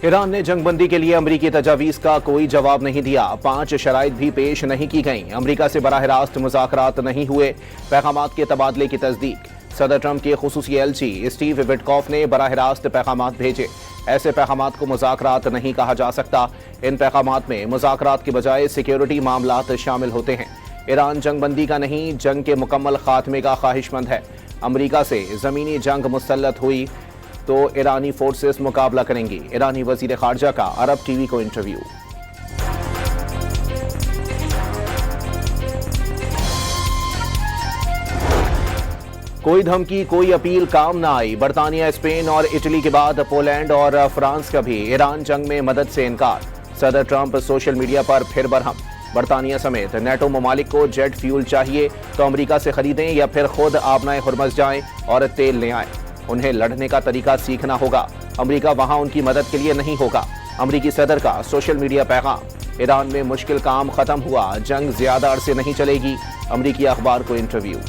Iran ने जंगबंदी के लिए अमरीकी तजावीज़ का कोई जवाब नहीं दिया। 5 शराइत भी पेश नहीं की गईं। अमरीका से बराह रास्त मुज़ाकरात नहीं हुए। पैगामात के तबादले की तस्दीक। सदर ट्रंप के खुसूसी एलची स्टीव विटकॉफ ने बराह रास्त पैगामात भेजे। ऐसे पैगामात को मुज़ाकरात नहीं कहा जा सकता। इन पैगामात में मुज़ाकरात के बजाय सिक्योरिटी मामलात शामिल होते हैं। ईरान जंगबंदी का नहीं, जंग के मुकम्मल खात्मे का ख्वाहिशमंद है। अमरीका से ज़मीनी जंग मुसल्लत हुई तो ईरानी फोर्सेस मुकाबला करेंगी। ईरानी वज़ीर ख़ारजा का अरब टीवी को इंटरव्यू। कोई धमकी, कोई अपील काम ना आई। बरतानिया, स्पेन और इटली के बाद पोलैंड और फ्रांस का भी ईरान जंग में मदद से इनकार। सदर ट्रंप सोशल मीडिया पर फिर बरहम। बरतानिया समेत नेटो ममालिक को जेट फ्यूल चाहिए तो अमरीका से खरीदें या फिर खुद आबनाए हुर्मज़ जाएं और तेल ले आएं। उन्हें लड़ने का तरीका सीखना होगा। अमरीका वहां उनकी मदद के लिए नहीं होगा। अमरीकी सदर का सोशल मीडिया पैगाम। ईरान में मुश्किल काम खत्म हुआ, जंग ज्यादा अरसे नहीं चलेगी। अमरीकी अखबार को इंटरव्यू।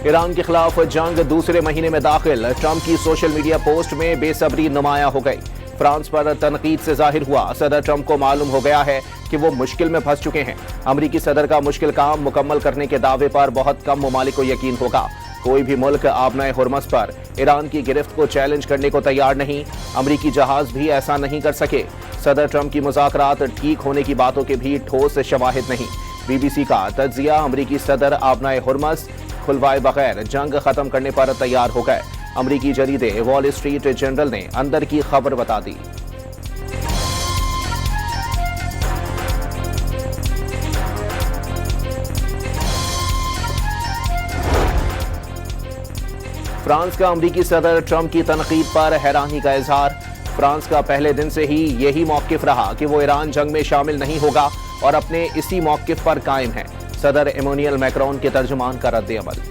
ईरान के खिलाफ जंग दूसरे महीने में दाखिल। ट्रंप की सोशल मीडिया पोस्ट में बेसब्री नुमाया हो गई। फ्रांस पर तनकीद से जाहिर हुआ सदर ट्रंप को मालूम हो गया है कि वो मुश्किल में फंस चुके हैं। अमरीकी सदर का मुश्किल काम मुकम्मल करने के दावे पर बहुत कम ममालिक को यकीन होगा। कोई भी मुल्क आबनाए हुर्मज़ पर ईरान की गिरफ्त को चैलेंज करने को तैयार नहीं। अमरीकी जहाज भी ऐसा नहीं कर सके। सदर ट्रंप की मुज़ाकरात ठीक होने की बातों के भी ठोस शवाहिद नहीं। BBC का तज्जिया, अमरीकी सदर आबनाए हुर्मज़ खुलवाए बगैर जंग खत्म करने पर तैयार हो गए। अमरीकी जरीदे वॉल स्ट्रीट जर्नल ने अंदर की खबर बता दी। फ्रांस का अमरीकी सदर ट्रंप की तनकीद पर हैरानी का इजहार। फ्रांस का पहले दिन से ही यही मौकिफ रहा कि वो ईरान जंग में शामिल नहीं होगा और अपने इसी मौकिफ पर कायम है। सदर इमैनुअल मैक्रोन के तर्जुमान का रद्द अमल।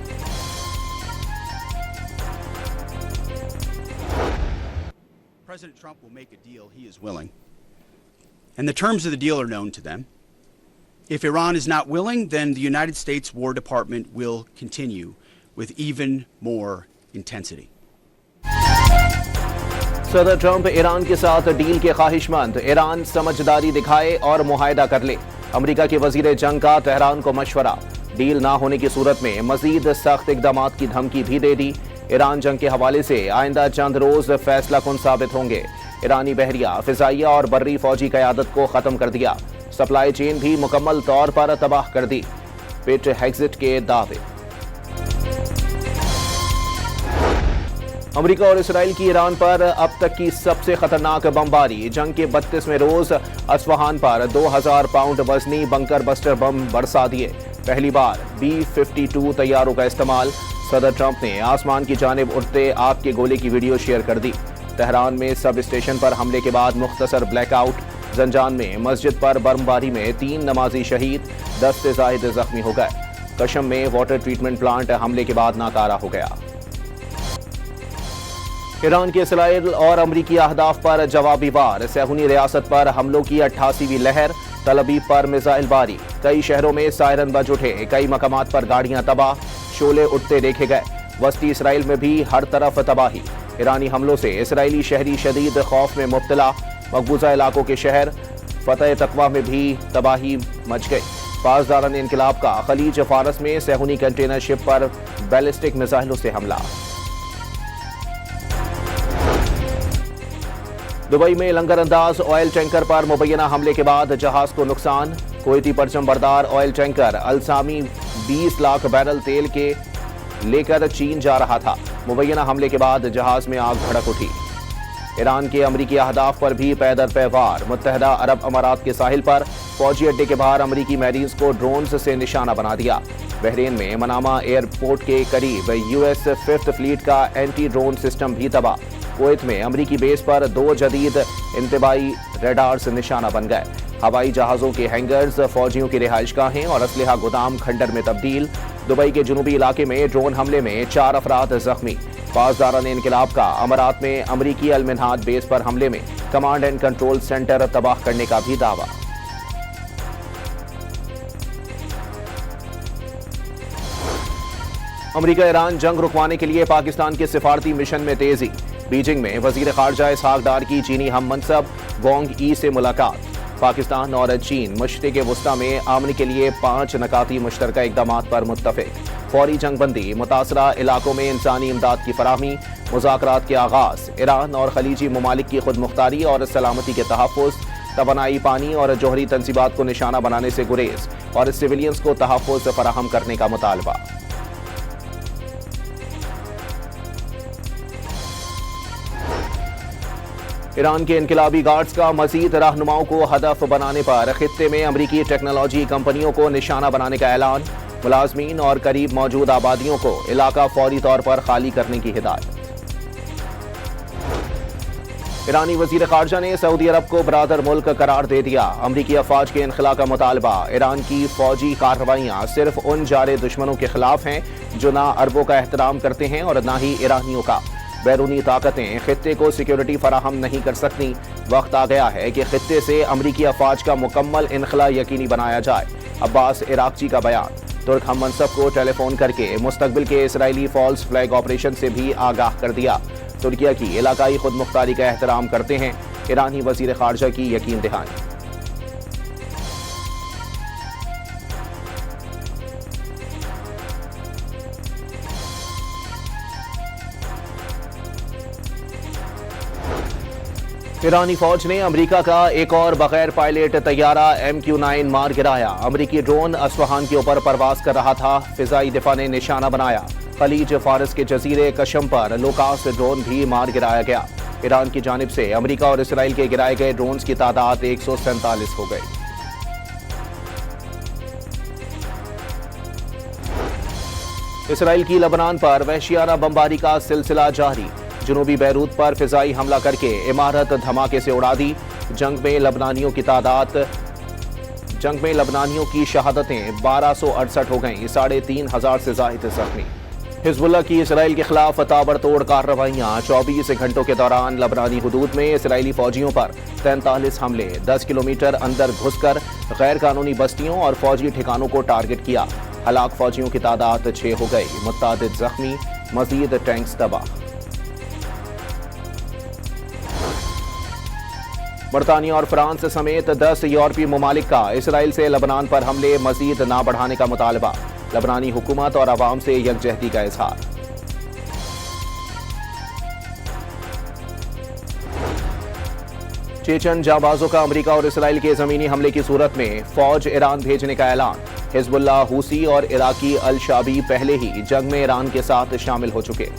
President Trump will make a deal he is willing, and the terms of the deal are known to them. If Iran is not willing, then the United States War Department will continue with even more intensity. सदर Trump Iran के साथ deal के ख्वाहिशमंद। Iran समझदारी दिखाए और मुआहदा कर ले। America के वजीर जंग का तेहरान को मशवरा। डील ना होने की सूरत में मजीद सख्त इक़दामात की धमकी भी दे दी। ईरान जंग के हवाले से आइंदा चंद रोज फैसला कुन साबित होंगे। ईरानी बहरिया, फिजाइया और बर्री फौजी क़यादत को ख़त्म कर दिया। सप्लाई चेन भी मुकम्मल तौर पर तबाह कर दी। पिट हेग्जिट के दावे। अमेरिका और इसराइल की ईरान पर अब तक की सबसे खतरनाक बमबारी। जंग के 32वें रोज अस्फहान पर 2000 पाउंड वजनी बंकर बस्टर बम बरसा दिए। पहली बार B-52 तैयारों का इस्तेमाल। सदर ट्रंप ने आसमान की जानिब उड़ते आग के गोले की वीडियो शेयर कर दी। तेहरान में सब स्टेशन पर हमले के बाद मुख्तसर ब्लैकआउट। जंजान में मस्जिद पर बमबारी में 3 नमाजी शहीद, 10 से ज़ायद जख्मी हो गए। कशम में वाटर ट्रीटमेंट प्लांट हमले के बाद नाकारा हो गया। ईरान के इसराइल और अमरीकी अहदाफ पर जवाबी वार। सहूनी रियासत पर हमलों की 88वीं लहर। तलबीब पर मिसाइल बारी। कई शहरों में सायरन बज उठे। कई मकामात पर गाड़ियां तबाह, शोले उठते देखे गए। वस्ती इसराइल में भी हर तरफ तबाही। ईरानी हमलों से इसराइली शहरी शदीद खौफ में मुब्तला। मकबूजा इलाकों के शहर फतह तकवा में भी तबाही मच गई। पासदारान इनकलाब का खलीज फारस में सहूनी कंटेनर शिप पर बैलिस्टिक मिसाइलों से हमला। दुबई में लंगर अंदाज ऑयल टैंकर पर मुबैना हमले के बाद जहाज को नुकसान। कुवैती परचम बरदार ऑयल टैंकर अल्सामी 20 लाख बैरल तेल के लेकर चीन जा रहा था। मुबैना हमले के बाद जहाज में आग भड़क उठी। ईरान के अमरीकी अहदाफ पर भी पैदर पे वार। मुत्तहदा अरब अमारात के साहिल पर फौजी अड्डे के बाहर अमरीकी मैरीन्स को ड्रोन्स से निशाना बना दिया। बहरीन में मनामा एयरपोर्ट के करीब US 5th फ्लीट का एंटी ड्रोन सिस्टम भी तबाह। कुवैत में अमरीकी बेस पर 2 जदीद इंतबाही रेडार्स निशाना बन गए। हवाई जहाज़ों के हैंगर्स, फौजियों की रिहाइशगाहें और असलहा गोदाम खंडर में तब्दील। दुबई के जुनूबी इलाके में ड्रोन हमले में 4 अफराद जख्मी। पासदारान इनकलाब का अमारात में अमरीकी अलमिनहाज बेस पर हमले में कमांड एंड कंट्रोल सेंटर तबाह करने का भी दावा। امریکہ ایران جنگ رکوانے کے لیے پاکستان کے سفارتی مشن میں تیزی، بیجنگ میں وزیر خارجہ اسحاق ڈار کی چینی ہم منصب وانگ ای سے ملاقات۔ پاکستان اور چین مشرق وسطیٰ میں امن کے لیے 5 نکاتی مشترکہ اقدامات پر متفق۔ فوری جنگ بندی، متاثرہ علاقوں میں انسانی امداد کی فراہمی، مذاکرات کے آغاز، ایران اور خلیجی ممالک کی خود مختاری اور سلامتی کے تحفظ، توانائی، پانی اور جوہری تنصیبات کو نشانہ بنانے سے گریز اور سویلینز کو تحفظ فراہم کرنے کا مطالبہ۔ ایران کے انقلابی گارڈز کا مزید رہنماؤں کو ہدف بنانے پر خطے میں امریکی ٹیکنالوجی کمپنیوں کو نشانہ بنانے کا اعلان، ملازمین اور قریب موجود آبادیوں کو علاقہ فوری طور پر خالی کرنے کی ہدایت۔ ایرانی وزیر خارجہ نے سعودی عرب کو برادر ملک قرار دے دیا، امریکی افواج کے انخلاء کا مطالبہ۔ ایران کی فوجی کارروائیاں صرف ان جارے دشمنوں کے خلاف ہیں جو نہ عربوں کا احترام کرتے ہیں اور نہ ہی ایرانیوں کا۔ بیرونی طاقتیں خطے کو سیکیورٹی فراہم نہیں کر سکتی، وقت آ گیا ہے کہ خطے سے امریکی افواج کا مکمل انخلاء یقینی بنایا جائے۔ عباس عراقچی کا بیان۔ ترک ہم منصب کو ٹیلی فون کر کے مستقبل کے اسرائیلی فالس فلیگ آپریشن سے بھی آگاہ کر دیا۔ ترکیہ کی علاقائی خود مختاری کا احترام کرتے ہیں، ایرانی وزیر خارجہ کی یقین دہانی۔ ایرانی فوج نے امریکہ کا ایک اور بغیر پائلٹ طیارہ MQ-9 مار گرایا۔ امریکی ڈرون اصفہان کے اوپر پرواز کر رہا تھا، فضائی دفاع نے نشانہ بنایا۔ خلیج فارس کے جزیرے کشم پر لوکاس ڈرون بھی مار گرایا گیا۔ ایران کی جانب سے امریکہ اور اسرائیل کے گرائے گئے ڈرونز کی تعداد 147 ہو گئی۔ اسرائیل کی لبنان پر وحشیانہ بمباری کا سلسلہ جاری، جنوبی بیروت پر فضائی حملہ کر کے عمارت دھماکے سے اڑا دی۔ جنگ میں لبنانیوں کی شہادتیں 1268 ہو گئیں، 3500 سے زائد زخمی۔ حزب اللہ کی اسرائیل کے خلاف تابڑتوڑ کارروائیاں، 24 گھنٹوں کے دوران لبنانی حدود میں اسرائیلی فوجیوں پر 43 حملے، 10 کلومیٹر اندر گھس کر غیر قانونی بستیوں اور فوجی ٹھکانوں کو ٹارگٹ کیا۔ ہلاک فوجیوں کی تعداد 6 ہو گئی، متعدد زخمی، مزید ٹینکس تباہ۔ برطانیہ اور فرانس سمیت 10 یورپی ممالک کا اسرائیل سے لبنان پر حملے مزید نہ بڑھانے کا مطالبہ، لبنانی حکومت اور عوام سے یکجہتی کا اظہار۔ چیچن جانبازوں کا امریکہ اور اسرائیل کے زمینی حملے کی صورت میں فوج ایران بھیجنے کا اعلان۔ حزب اللہ، حوثی اور عراقی الشابی پہلے ہی جنگ میں ایران کے ساتھ شامل ہو چکے۔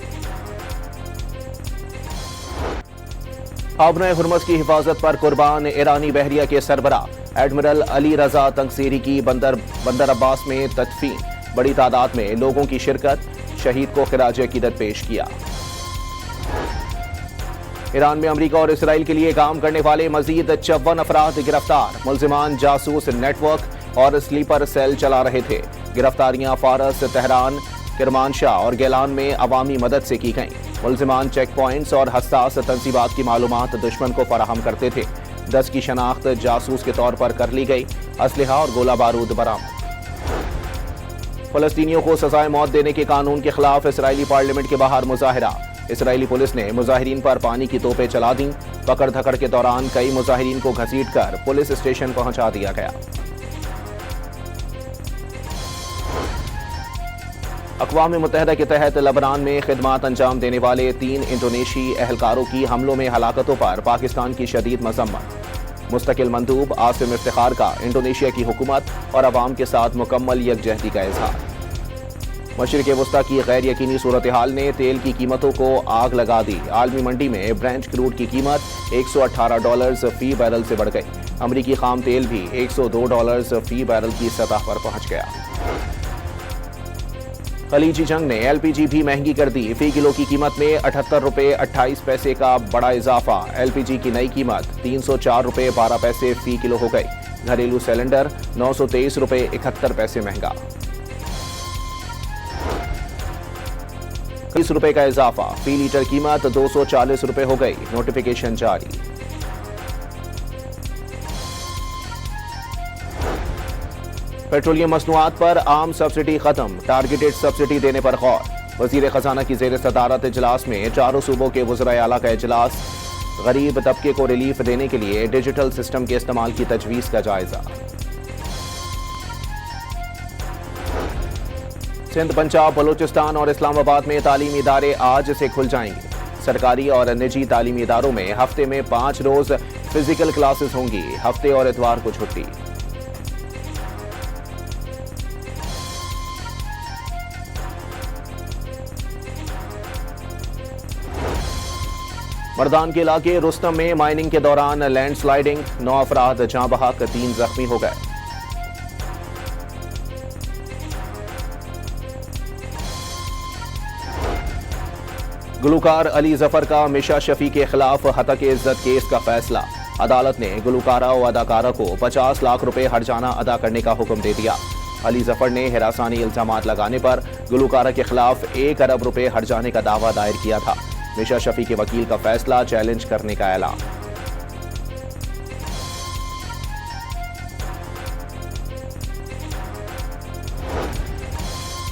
آبنائے ہرمز کی حفاظت پر قربان ایرانی بحریہ کے سربراہ ایڈمرل علی رضا تنگسیری کی بندر عباس میں تدفین، بڑی تعداد میں لوگوں کی شرکت، شہید کو خراج عقیدت پیش کیا۔ ایران میں امریکہ اور اسرائیل کے لیے کام کرنے والے مزید 54 افراد گرفتار، ملزمان جاسوس نیٹ ورک اور سلیپر سیل چلا رہے تھے۔ گرفتاریاں فارس، تہران، کرمانشاہ اور گیلان میں عوامی مدد سے کی گئیں۔ ملزمان چیک پوائنٹس اور حساس تنصیبات کی معلومات دشمن کو فراہم کرتے تھے۔ 10 کی شناخت جاسوس کے طور پر کر لی گئی، اسلحہ اور گولہ بارود برآمد۔ فلسطینیوں کو سزائے موت دینے کے قانون کے خلاف اسرائیلی پارلیمنٹ کے باہر مظاہرہ، اسرائیلی پولیس نے مظاہرین پر پانی کی توپیں چلا دیں، پکڑ دھکڑ کے دوران کئی مظاہرین کو گھسیٹ کر پولیس اسٹیشن پہنچا دیا گیا۔ اقوام متحدہ کے تحت لبنان میں خدمات انجام دینے والے 3 انڈونیشی اہلکاروں کی حملوں میں ہلاکتوں پر پاکستان کی شدید مذمت۔ مستقل مندوب عاصم افتخار کا انڈونیشیا کی حکومت اور عوام کے ساتھ مکمل یکجہتی کا اظہار۔ مشرق وسطیٰ کی غیر یقینی صورتحال نے تیل کی قیمتوں کو آگ لگا دی، عالمی منڈی میں برینٹ کروڈ کی قیمت $118 فی بیرل سے بڑھ گئی، امریکی خام تیل بھی $102 فی بیرل کی سطح پر پہنچ گیا۔ خلیجی جنگ نے LPG بھی مہنگی کر دی، فی کلو کی قیمت میں $78.28 کا بڑا اضافہ، LPG کی نئی قیمت $304.12 فی کلو ہو گئی، گھریلو سلنڈر $923.71 مہنگا۔ $30 کا اضافہ، فی لیٹر قیمت $240 ہو گئی، نوٹیفیکیشن جاری۔ पेट्रोलियम मसनूआत पर आम सब्सिडी खत्म, टारगेटेड सब्सिडी देने पर गौर। वजीर खजाना की जेर सदारत इजलास में चारों सूबों के वज़राए आला का इजलास। गरीब तबके को रिलीफ देने के लिए डिजिटल सिस्टम के इस्तेमाल की तजवीज़ का जायजा। सिंध, पंजाब, बलूचिस्तान और इस्लामाबाद में तालीमी इदारे आज से खुल जाएंगे। सरकारी और निजी तालीमी इदारों में हफ्ते में 5 रोज फिजिकल क्लासेस होंगी। हफ्ते और इतवार को छुट्टी। मर्दान के इलाके रुस्तम में माइनिंग के दौरान लैंडस्लाइडिंग, 9 अफराद जाँ बहक, 3 जख्मी हो गए। गुलूकार अली जफर का मिशा शफी के खिलाफ हतक इज्जत केस का फैसला। अदालत ने गुलूकारा और अदाकारा को 50 लाख रुपए हर्जाना अदा करने का हुक्म दे दिया। अली जफर ने हिरासानी इल्जामात लगाने पर गुलूकारा के खिलाफ 1 अरब रुपए हर्जाने का दावा दायर किया था। मिशा शफी के वकील का फैसला चैलेंज करने का ऐलान।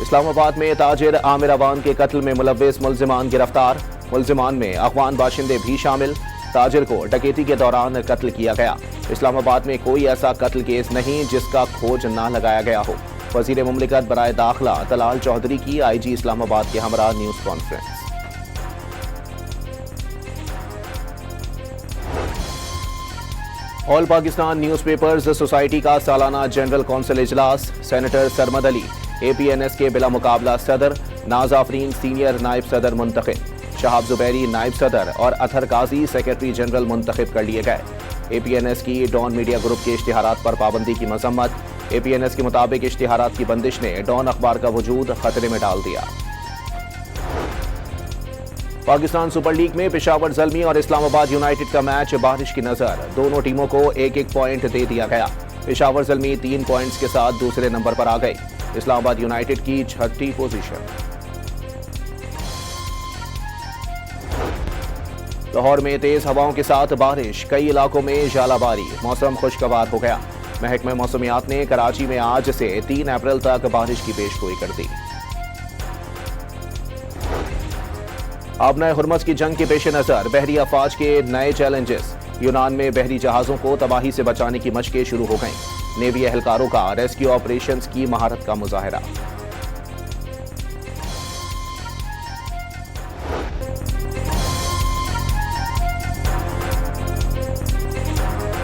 इस्लामाबाद में ताजिर आमिर अवान के कत्ल में मुलव्विस मुल्जिमान गिरफ्तार। मुल्जिमान में अफगान बाशिंदे भी शामिल। ताजिर को डकैती के दौरान कत्ल किया गया। इस्लामाबाद में कोई ऐसा कत्ल केस नहीं जिसका खोज न लगाया गया हो। वजीर मुमलिकत बराए दाखिला तलाल चौधरी की IG इस्लामाबाद के हमरा news conference. All Pakistan newspapers society का सालाना जनरल कौंसिल इजलास। सेनेटर सरमद अली APNS के बिला मुकाबला सदर, नाज आफरीन सीनियर नायब सदर मुंतखब, शहाब जुबैरी नायब सदर और अतहर काजी सेक्रेटरी जनरल मुंतखब कर लिए गए। APNS की डॉन मीडिया ग्रुप के इश्तिहारात पर पाबंदी की मजम्मत। APNS के मुताबिक इश्तिहारात की बंदिश ने डॉन अखबार का वजूद खतरे में डाल दिया। पाकिस्तान सुपर लीग में पेशावर ज़ल्मी और इस्लामाबाद यूनाइटेड का मैच बारिश की नजर। दोनों टीमों को 1-1 पॉइंट दे दिया गया। पेशावर ज़ल्मी 3 पॉइंट्स के साथ दूसरे नंबर पर आ गई। इस्लामाबाद यूनाइटेड की 6ठी पोजीशन। लाहौर में तेज हवाओं के साथ बारिश, कई इलाकों में झालाबारी, मौसम खुशगवार हो गया। महकमे मौसमियात ने कराची में आज से 3 अप्रैल तक बारिश की पेशगोई कर दी। आबनाए हुर्मस की जंग के पेश नजर बहरी अफवाज के नए चैलेंजेस। यूनान में बहरी जहाजों को तबाही से बचाने की मशकें शुरू हो गईं। नेवी एहलकारों का रेस्क्यू ऑपरेशंस की महारत का मुजाहरा।